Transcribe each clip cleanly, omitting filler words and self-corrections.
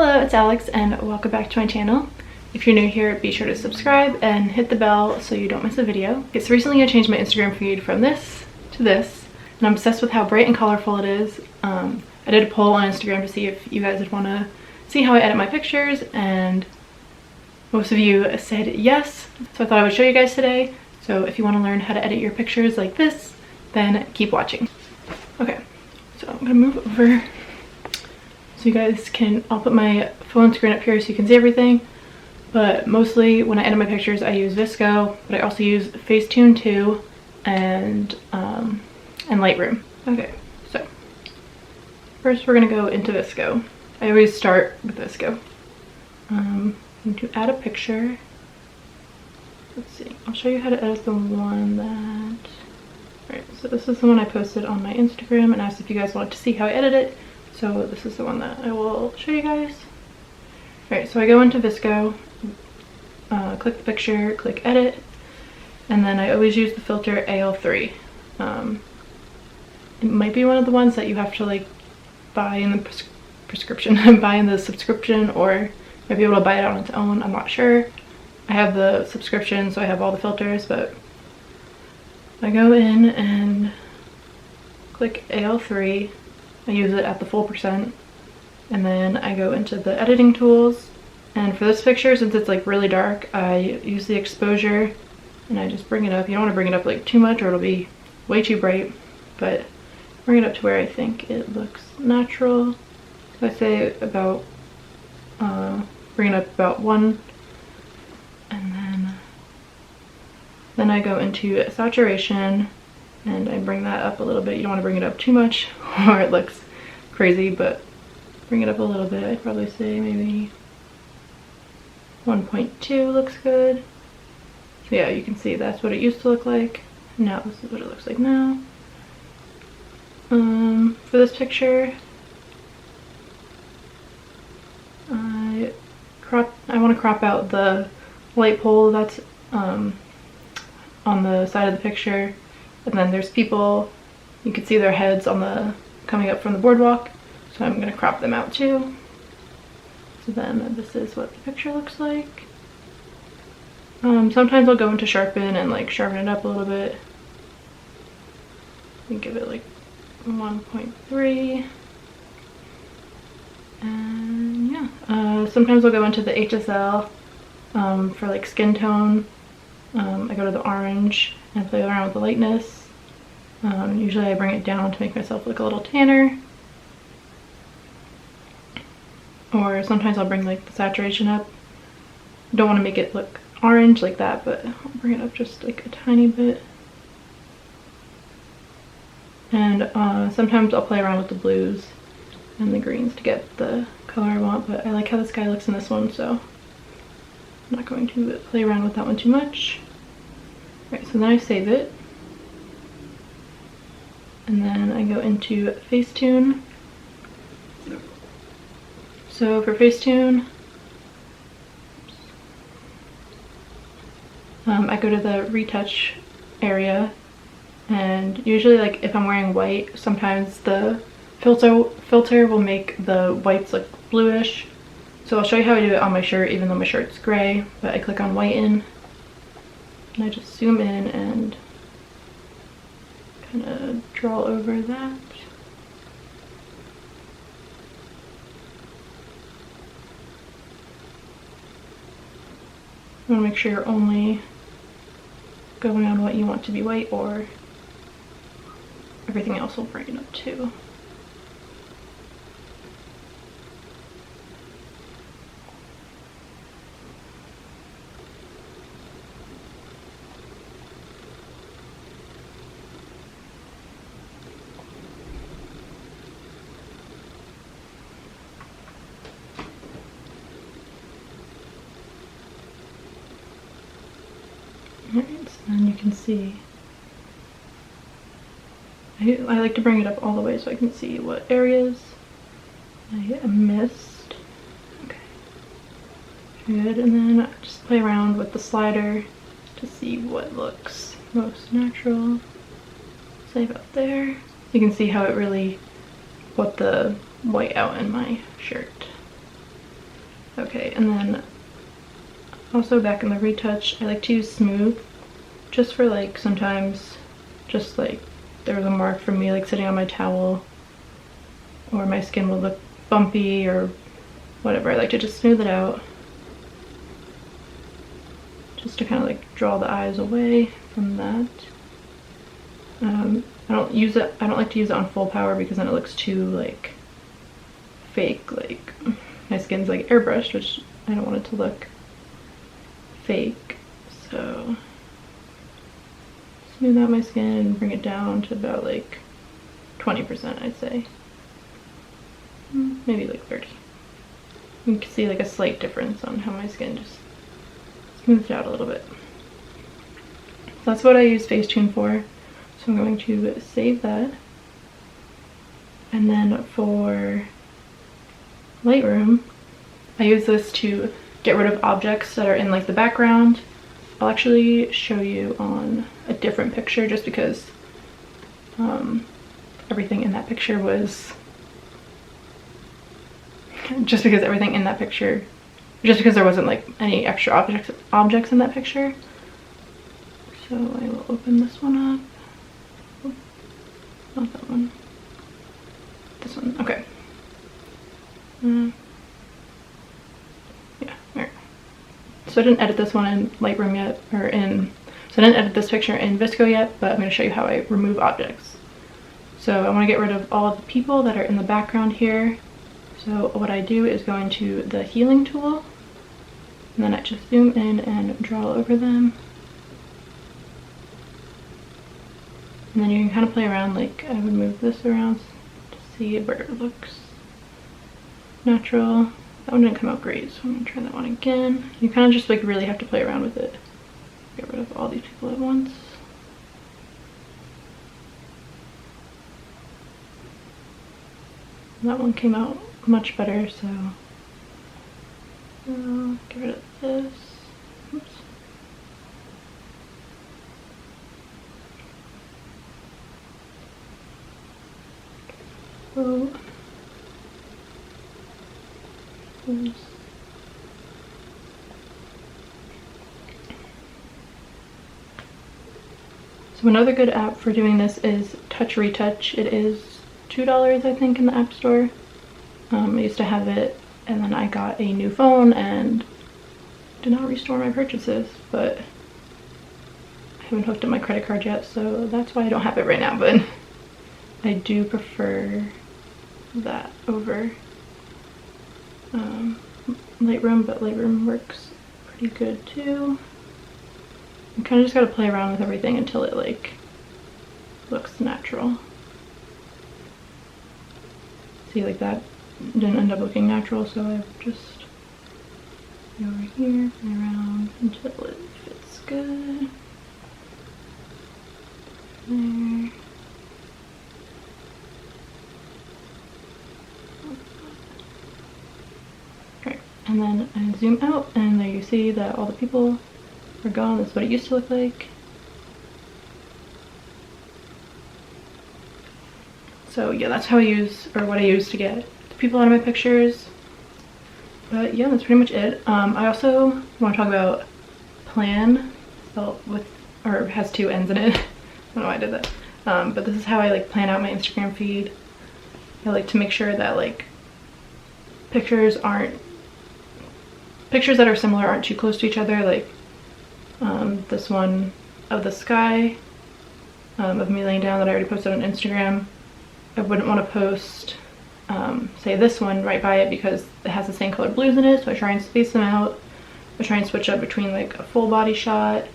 Hello, it's Alex and welcome back to my channel. If you're new here, be sure to subscribe and hit the bell so you don't miss a video. Okay, so recently I changed my Instagram feed from this to this, and I'm obsessed with how bright and colorful it is. I did a poll on Instagram to see if you guys would want to see how I edit my pictures, and most of you said yes, so I thought I would show you guys today. So if you want to learn how to edit your pictures like this, then keep watching. Okay, so I'm gonna move over so you guys can, I'll put my phone screen up here so you can see everything, but mostly when I edit my pictures I use VSCO, but I also use Facetune 2 and Lightroom. Okay, so first we're gonna go into VSCO. I always start with VSCO. I'm going to add a picture. Let's see, I'll show you how to edit the one that, alright, so this is the one I posted on my Instagram and asked if you guys wanted to see how I edit it. So this is the one that I will show you guys. Alright, so I go into VSCO, click the picture, click edit, and then I always use the filter AL3. It might be one of the ones that you have to like buy in the prescription, buy in the subscription, or might be able to buy it on its own, I'm not sure. I have the subscription, so I have all the filters, but I go in and click AL3. I use it at the full %, and then I go into the editing tools, and for this picture, since it's like really dark, I use the exposure and I just bring it up. You don't want to bring it up like too much or it'll be way too bright, but bring it up to where I think it looks natural. So I say about bring it up about 1, and then I go into saturation and I bring that up a little bit. You don't want to bring it up too much or it looks crazy, but bring it up a little bit. I'd probably say maybe 1.2 looks good. So yeah, you can see that's what it used to look like. Now this is what it looks like now. For this picture, I want to crop out the light pole that's on the side of the picture. And then there's people, you can see their heads on the coming up from the boardwalk, so I'm going to crop them out too. So then this is what the picture looks like. Sometimes I'll go into sharpen and like sharpen it up a little bit. And give it like 1.3. And yeah, sometimes I'll go into the HSL for like skin tone. I go to the orange and play around with the lightness. Usually I bring it down to make myself look a little tanner. Or sometimes I'll bring like the saturation up. Don't want to make it look orange like that, but I'll bring it up just like a tiny bit. And sometimes I'll play around with the blues and the greens to get the color I want, but I like how this guy looks in this one, so I'm not going to play around with that one too much. Alright, so then I save it. And then I go into Facetune. So for Facetune, I go to the retouch area, and usually like if I'm wearing white, sometimes the filter will make the whites look bluish. So I'll show you how I do it on my shirt, even though my shirt's gray, but I click on whiten and I just zoom in and kind of draw over that. You want to make sure you're only going on what you want to be white, or everything else will brighten up too. Alright, so then you can see, I like to bring it up all the way so I can see what areas I missed. Okay, good, and then I just play around with the slider to see what looks most natural. Say about there. You can see how it really put the white out in my shirt. Okay, and then also back in the retouch, I like to use Smooth just for like sometimes just like there was a mark from me like sitting on my towel or my skin will look bumpy or whatever. I like to just smooth it out just to kind of like draw the eyes away from that. I don't like to use it on full power because then it looks too like fake, like my skin's like airbrushed, which I don't want it to look fake. So smooth out my skin and bring it down to about like 20%, I'd say. Maybe like 30. You can see like a slight difference on how my skin just smoothed out a little bit. So that's what I use Facetune for. So I'm going to save that. And then for Lightroom, I use this to get rid of objects that are in like the background. I'll actually show you on a different picture just because everything in that picture was just because there wasn't like any extra objects in that picture. So I will open this one up. Oh, not that one. This one. Okay. Yeah, there. So I didn't edit this one in Lightroom yet, so I didn't edit this picture in VSCO yet, but I'm going to show you how I remove objects. So I want to get rid of all of the people that are in the background here. So what I do is go into the healing tool, and then I just zoom in and draw over them. And then you can kind of play around, like I would move this around to see where it looks natural. That one didn't come out great, so I'm gonna try that one again. You kind of just like really have to play around with it. Get rid of all these people at once. And that one came out much better, so I'll get rid of this. Oops. So another good app for doing this is Touch Retouch. It is $2, I think, in the App Store. I used to have it, and then I got a new phone and did not restore my purchases, but I haven't hooked up my credit card yet, so that's why I don't have it right now, but I do prefer that over Lightroom, but Lightroom works pretty good too. You kind of just gotta play around with everything until it like looks natural. See, like that didn't end up looking natural, so I've just go over here, play around until it fits good. There. Right, and then I zoom out, and there you see that all the people are gone. That's what it used to look like. So yeah, that's how I use, or what I use to get the people out of my pictures. But yeah, that's pretty much it. I also want to talk about Plan, spelled with, or has two N's in it. I don't know why I did that. But this is how I like plan out my Instagram feed. I like to make sure that like pictures that are similar aren't too close to each other. Like this one of the sky, of me laying down that I already posted on Instagram. I wouldn't want to post, say this one right by it because it has the same color blues in it, so I try and space them out. I try and switch up between like a full body shot,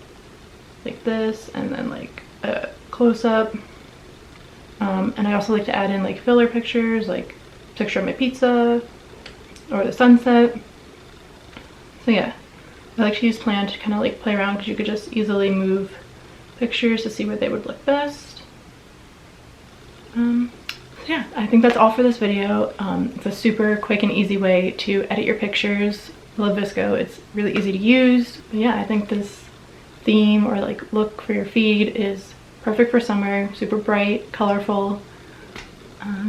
like this, and then like a close-up. And I also like to add in like filler pictures, like a picture of my pizza or the sunset. So yeah, I like to use Plan to kind of like play around because you could just easily move pictures to see where they would look best. Yeah, I think that's all for this video. It's a super quick and easy way to edit your pictures. I love VSCO, it's really easy to use. But yeah, I think this theme or like look for your feed is perfect for summer, super bright, colorful.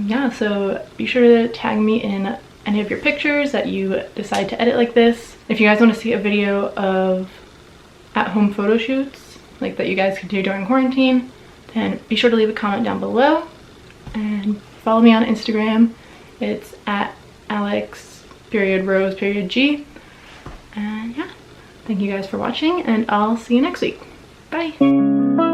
Yeah, so be sure to tag me in any of your pictures that you decide to edit like this. If you guys want to see a video of at-home photo shoots like that you guys could do during quarantine, then be sure to leave a comment down below and follow me on Instagram. It's at Alex_Rose_G. And yeah, thank you guys for watching, and I'll see you next week. Bye.